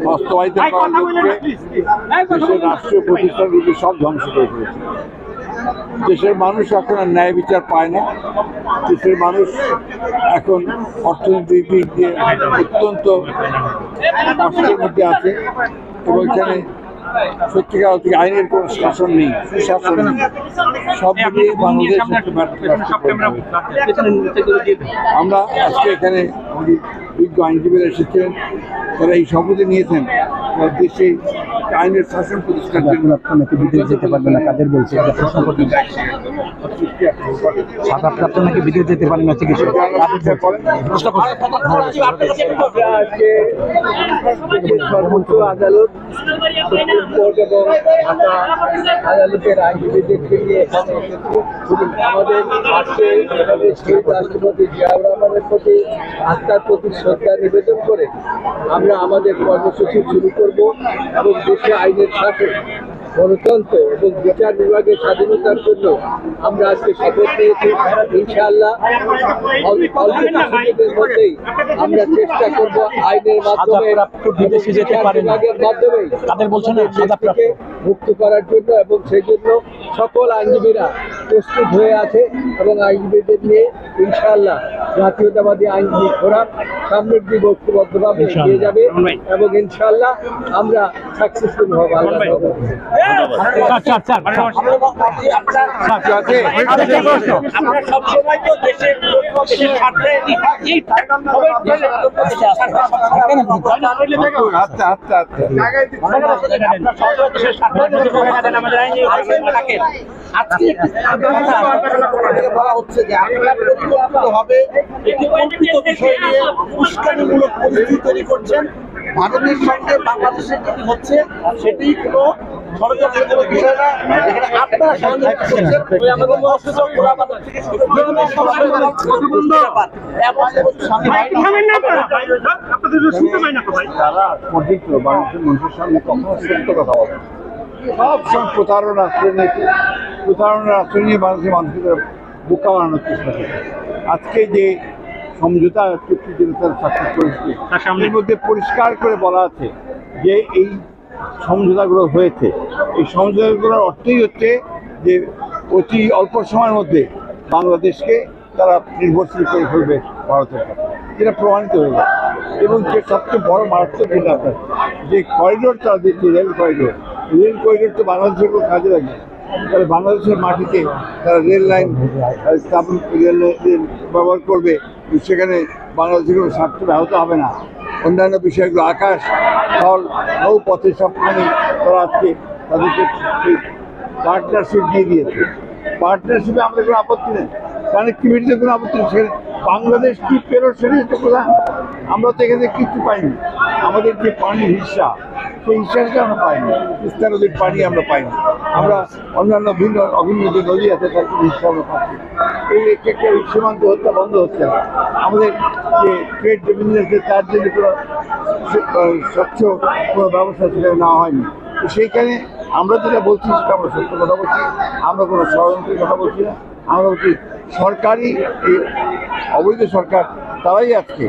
বাস্তবায়িত করার লক্ষ্যে দেশের রাষ্ট্রীয় প্রতিষ্ঠানগুলি সব ধ্বংস করে ফেলেছে। দেশের মানুষ এখন আর ন্যায় বিচার পায় না। দেশের মানুষ এখন অর্থনৈতিক দিক দিয়ে অত্যন্ত কষ্টের মধ্যে আছে এবং এখানে সত্যিকার অর্থে আইনের কোনো শাসন নেই, সুশাসন নেই। সব মিলিয়ে বাংলাদেশ আমরা আজকে এখানে বিজ্ঞ আইনজীবীরা এসেছিলেন, তারা এই শপথে নিয়েছেন দেশে আইনের শাসন প্রতিষ্ঠার জন্য নাকি বিদেশ যেতে পারবে না, কাদের বলছে সাদাপ্রাপ্ত নাকি বিদেশ যেতে পারবে না চিকিৎসক সর্বোচ্চ আদালত, সুপ্রিম কোর্ট এবং ঢাকা আদালতের আইনজীবীদেরকে নিয়ে এখানে এসেছি। আমাদের পাশে শহীদ রাষ্ট্রপতি জিয়াউর রহমানের প্রতি আস্থার প্রতি শ্রদ্ধা নিবেদন করে আমরা আমাদের কর্মসূচি শুরু করব এবং দেশে আইনের শাসন, গণতন্ত্র এবং বিচার বিভাগের স্বাধীনতার জন্য আমরা আজকে শপথ নিয়েছি। ইনশাআল্লাহ অল্প কিছুদিনের মধ্যেই আমরা চেষ্টা করব আইনের মাধ্যমে বিদেশে যেতে পারে বিভাগের মাধ্যমে তাদের বলছেন মুক্ত করার জন্য, এবং সেই জন্য সকল আইনজীবীরা প্রস্তুত হয়ে আছে এবং আইনজীবীদের নিয়ে ইনশাআল্লাহ জাতীয়তাবাদী আইনজীবী ফোরাম সামনের দিকে ঐক্যবদ্ধভাবে এগিয়ে যাবে এবং ইনশাআল্লাহ আমরা সাকসেসফুল হব। বলা হচ্ছে যে আপনারা প্রতিপক্ষভাবে একটি কল্পিত বিষয় নিয়ে উস্কানিমূলক পরিস্থিতি তৈরি করছেন। ভারতের সঙ্গে বাংলাদেশের যেটি হচ্ছে সেটি কোনো ষড়যন্ত্রের বিষয় না, এখানে আপনারা সহযোগিতা করছেন আমাদের অসুযোগ গোলাবাজার থেকে তারা পবিত্র বাংলাদেশের মানুষের সামনে কখনো সত্য কথা বলে সব সময় প্রতারণার আশ্রয় নিয়ে বাংলাদেশের মানুষকে বোকা বানানোর চেষ্টা করে। আজকে যে সমঝোতা চুক্তি যেটা তারা সাক্ষাৎ করেছে এর মধ্যে পরিষ্কার করে বলা আছে যে এই সমঝোতাগুলো হয়েছে, এই সমঝোতাগুলোর অর্থই হচ্ছে যে অতি অল্প সময়ের মধ্যে বাংলাদেশকে তারা নির্ভরশীল করে ফেলবে ভারতের কাছে, যেটা প্রমাণিত হয়ে গেছে। এবং যে সবচেয়ে বড় মারাত্মক যেটা আপনার যে করিডোর তারা দিচ্ছে, রেল করিডোর তো বাংলাদেশের কোনো কাজে লাগে। তাহলে বাংলাদেশের মাটিতে তারা রেল লাইন স্থাপন রেল ব্যবহার করবে, সেখানে বাংলাদেশের কোনো স্বার্থ ব্যাহত হবে না। অন্যান্য বিষয়গুলো আকাশ স্থল নৌপথে সবখানে তারা আজকে তাদেরকে পার্টনারশিপ দিয়ে দিয়েছে। পার্টনারশিপে আমাদের কোনো আপত্তি নেই, কানেক্টিভিটিতে কোনো আপত্তি নেই। সেখানে বাংলাদেশ কি পেরো সেটাই তো প্রধান। আমরা তো এখানে কিছু পাইনি, আমাদের যে পানির হিস্সা সেই হিস্সাটা আমরা পাইনি, তিস্তা নদীর পানি আমরা পাইনি। আমরা অন্যান্য অভিন্ন যে নদী আছে তার কোনো হিস্সা আমরা পাচ্ছি। এই একটা সীমান্ত হত্যা বন্ধ হচ্ছে না। আমাদের যে ট্রেড বিজনেসের তার জন্য কোনো স্বচ্ছ কোনো ব্যবস্থা সেখানে নেওয়া হয়নি। তো সেইখানে আমরা যেটা বলছি সেটা আমরা সত্য কথা বলছি, আমরা কোনো ষড়যন্ত্রের কথা বলছি না। আমরা বলছি সরকারি এই অবৈধ সরকার তারাই আজকে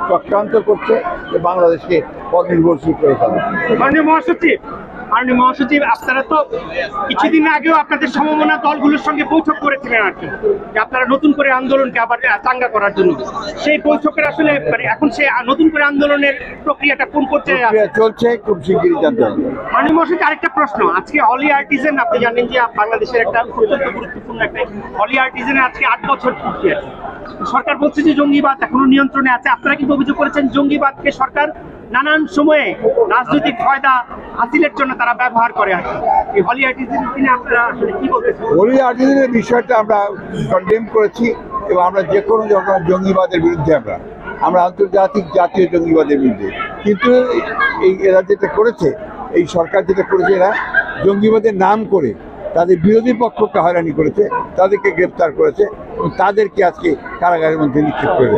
চক্রান্ত করছে যে বাংলাদেশকে পথনির্ভরশীল করে ফেলে। মাননীয় মহাসচিব, আপনারা তো কিছুদিন আগেও আপনাদের সমমনা দলগুলোর সঙ্গে বৈঠক করেছিলেন আর কি, যে আপনারা নতুন করে আন্দোলনকে আবার চাঙ্গা করার জন্য। সেই বৈঠকের আসলে এখন সে নতুন করে আন্দোলনের প্রক্রিয়াটা কোন পর্যায়ে চলছে, খুব শিগগিরই জানতে হবে। মাননীয় মহাসচিব, আরেকটা প্রশ্ন, আজকে অলি আর্টিজেন আপনি জানেন যে বাংলাদেশের একটা অত্যন্ত গুরুত্বপূর্ণ একটা অলি আর্টিজেনের আজকে 8 বছর পূর্তি আছে। সরকার বলছে যে জঙ্গিবাদ এখনো নিয়ন্ত্রণে আছে। আপনারা কিন্তু অভিযোগ করেছেন জঙ্গিবাদকে সরকার নানান সময়ে রাজনৈতিক ফায়দা হাসিলের জন্য তারা ব্যবহার করে। আর এই হলি আর্টিজেন কিনে আপনারা আসলে কি বলতেছেন? হলি আর্টিজেনের বিষয়টা আমরা কন্ডেম করেছি এবং আমরা যে কোনো ধরনের জঙ্গিবাদের বিরুদ্ধে আমরা আন্তর্জাতিক জাতীয় জঙ্গিবাদের বিরুদ্ধে। কিন্তু এরা যেটা করেছে, এই সরকার যেটা করেছে, এরা জঙ্গিবাদের নাম করে তাদের বিরোধী পক্ষকে হয়রানি করেছে, তাদেরকে গ্রেপ্তার করেছে এবং তাদেরকে আজকে কারাগারের মধ্যে নিক্ষেপ করে।